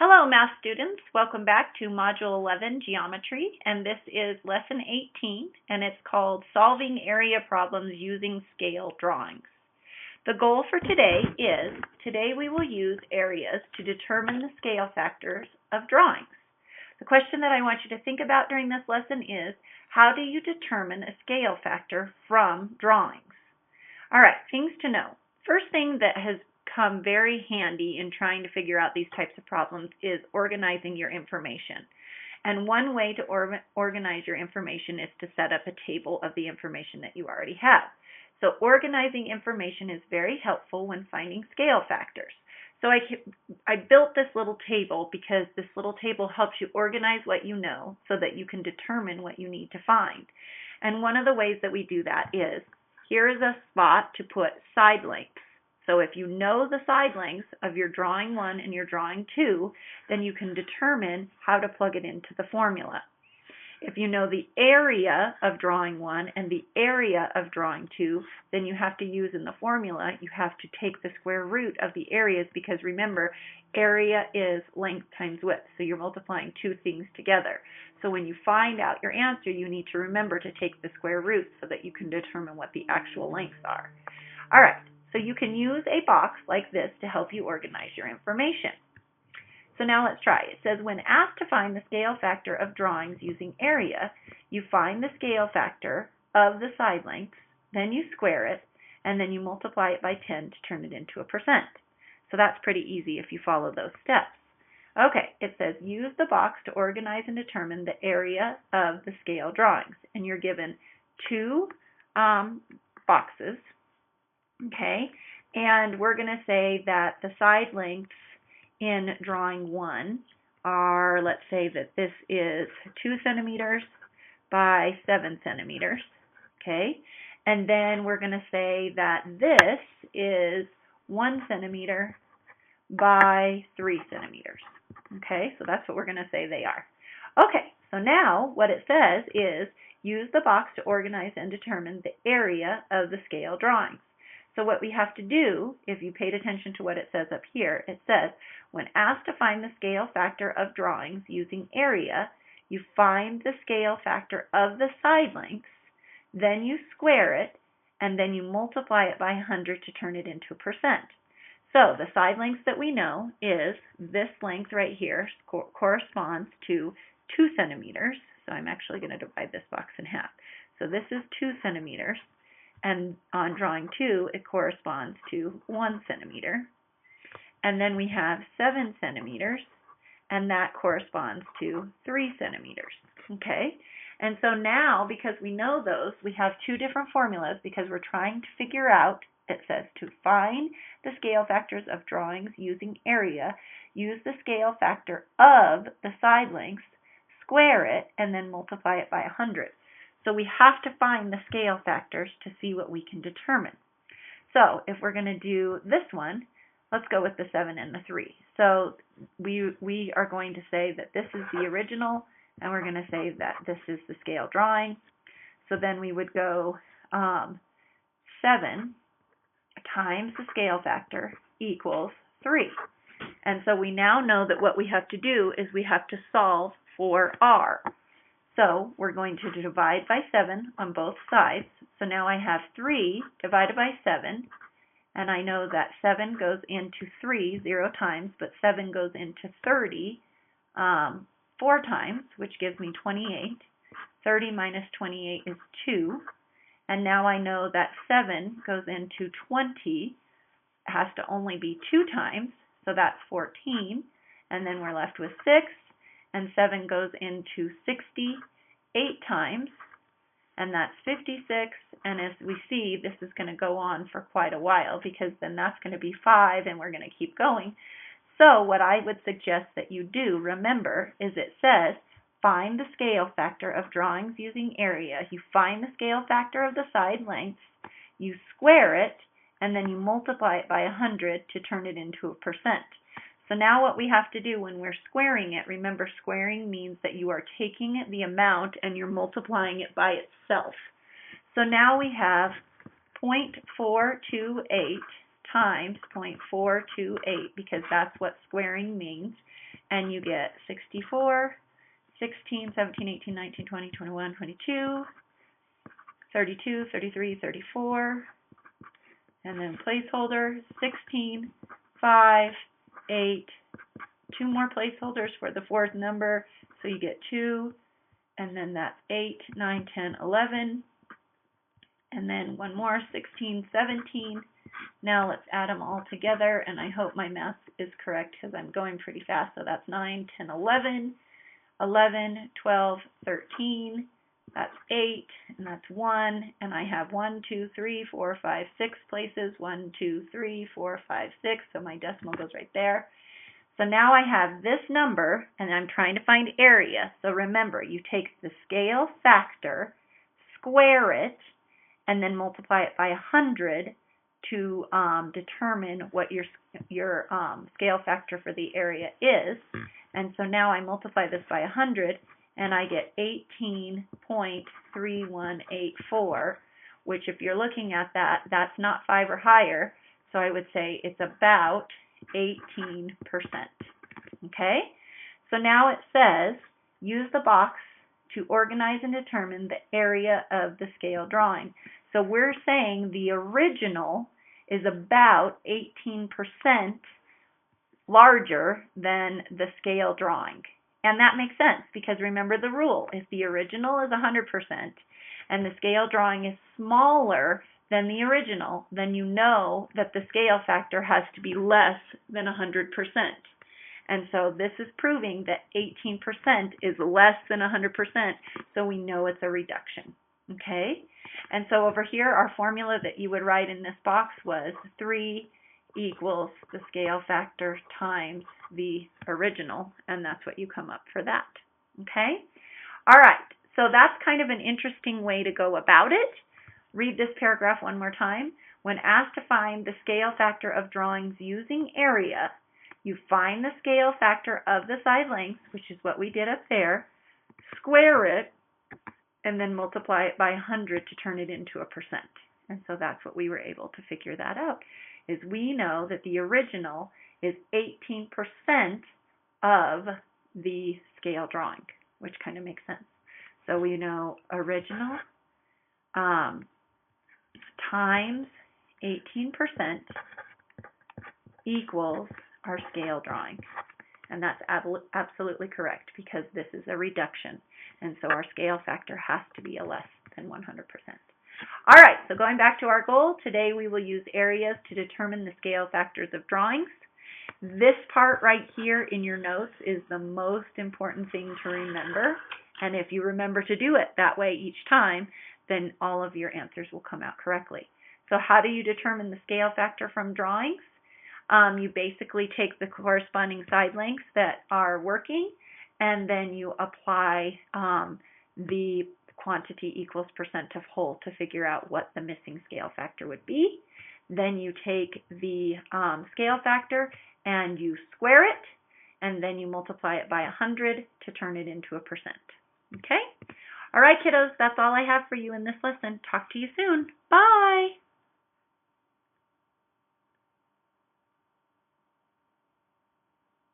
Hello, math students. Welcome back to Module 11, Geometry, and this is Lesson 18, and it's called Solving Area Problems Using Scale Drawings. The goal for today is, we will use areas to determine the scale factors of drawings. The question that I want you to think about during this lesson is, how do you determine a scale factor from drawings? All right, things to know. First thing that has come very handy in trying to figure out these types of problems is organizing your information. And one way to organize your information is to set up a table of the information that you already have. So organizing information is very helpful when finding scale factors. So I built this little table because this little table helps you organize what you know so that you can determine what you need to find. And one of the ways that we do that is, here is a spot to put side lengths. So if you know the side lengths of your drawing 1 and your drawing 2, then you can determine how to plug it into the formula. If you know the area of drawing 1 and the area of drawing 2, then you have to use in the formula, you have to take the square root of the areas, because remember, area is length times width. So you're multiplying two things together. So when you find out your answer, you need to remember to take the square root so that you can determine what the actual lengths are. All right. So you can use a box like this to help you organize your information. So now let's try. It says, when asked to find the scale factor of drawings using area, you find the scale factor of the side lengths, then you square it, and then you multiply it by 10 to turn it into a percent. So that's pretty easy if you follow those steps. Okay, it says use the box to organize and determine the area of the scale drawings. And you're given two boxes. Okay, and we're going to say that the side lengths in drawing 1 are, let's say that this is 2 centimeters by 7 centimeters. Okay, and then we're going to say that this is 1 centimeter by 3 centimeters. Okay, so that's what we're going to say they are. Okay, so now what it says is use the box to organize and determine the area of the scale drawings. So what we have to do, if you paid attention to what it says up here, it says, when asked to find the scale factor of drawings using area, you find the scale factor of the side lengths, then you square it, and then you multiply it by 100 to turn it into a percent. So the side lengths that we know is this length right here corresponds to 2 centimeters. So I'm actually going to divide this box in half. So this is 2 centimeters. And on drawing 2, it corresponds to 1 centimeter. And then we have 7 centimeters, and that corresponds to 3 centimeters. Okay? And so now, because we know those, we have two different formulas because we're trying to figure out, it says to find the scale factors of drawings using area, use the scale factor of the side lengths, square it, and then multiply it by 100. So we have to find the scale factors to see what we can determine. So if we're going to do this one, let's go with the 7 and the 3. So we are going to say that this is the original, and we're going to say that this is the scale drawing. So then we would go 7 times the scale factor equals 3. And so we now know that what we have to do is we have to solve for R. So we're going to divide by 7 on both sides. So now I have 3 divided by 7, and I know that 7 goes into 3 0 times, but 7 goes into 30 4 times, which gives me 28. 30 minus 28 is 2. And now I know that 7 goes into 20. It has to only be 2 times, so that's 14. And then we're left with 6. And 7 goes into 60 8 times, and that's 56, and as we see, this is going to go on for quite a while, because then that's going to be 5, and we're going to keep going. So what I would suggest that you do, remember, is it says, find the scale factor of drawings using area. You find the scale factor of the side lengths, you square it, and then you multiply it by 100 to turn it into a percent. So now what we have to do when we're squaring it, remember squaring means that you are taking the amount and you're multiplying it by itself. So now we have 0.428 times 0.428, because that's what squaring means. and you get 64, 16, 17, 18, 19, 20, 21, 22, 32, 33, 34, and then placeholder 16, 5, 8, 2 more placeholders for the fourth number, so you get 2, and then that's 8, 9, 10, 11, and then one more, 16, 17. Now let's add them all together, and I hope my math is correct because I'm going pretty fast. So that's 9, 10, 11, 11, 12, 13, that's 8, and that's 1, and I have 1, 2, 3, 4, 5, 6 places, 1, 2, 3, 4, 5, 6, so my decimal goes right there. So now I have this number, and I'm trying to find area. So remember, you take the scale factor, square it, and then multiply it by 100 to determine what your scale factor for the area is. And so now I multiply this by 100, and I get 18.3184, which if you're looking at that, that's not 5 or higher, so I would say it's about 18%. Okay? So now it says, use the box to organize and determine the area of the scale drawing. So we're saying the original is about 18% larger than the scale drawing. And that makes sense because remember the rule. If the original is 100% and the scale drawing is smaller than the original, then you know that the scale factor has to be less than 100%. And so this is proving that 18% is less than 100%, so we know it's a reduction. Okay? And so over here, our formula that you would write in this box was 3 equals the scale factor times the original, and that's what you come up for that. Okay? All right, so that's kind of an interesting way to go about it. Read this paragraph one more time. When asked to find the scale factor of drawings using area, you find the scale factor of the side lengths, which is what we did up there, square it, and then multiply it by 100 to turn it into a percent. And so that's what we were able to figure that out, is we know that the original is 18% of the scale drawing, which kind of makes sense. So we know original times 18% equals our scale drawing. And that's absolutely correct because this is a reduction. And so our scale factor has to be a less than 100%. All right, so going back to our goal, today we will use areas to determine the scale factors of drawings. This part right here in your notes is the most important thing to remember. And if you remember to do it that way each time, then all of your answers will come out correctly. So how do you determine the scale factor from drawings? You basically take the corresponding side lengths that are working, and then you apply the quantity equals percent of whole to figure out what the missing scale factor would be. Then you take the scale factor and you square it, and then you multiply it by 100 to turn it into a percent. Okay? All right, kiddos, that's all I have for you in this lesson. Talk to you soon. Bye!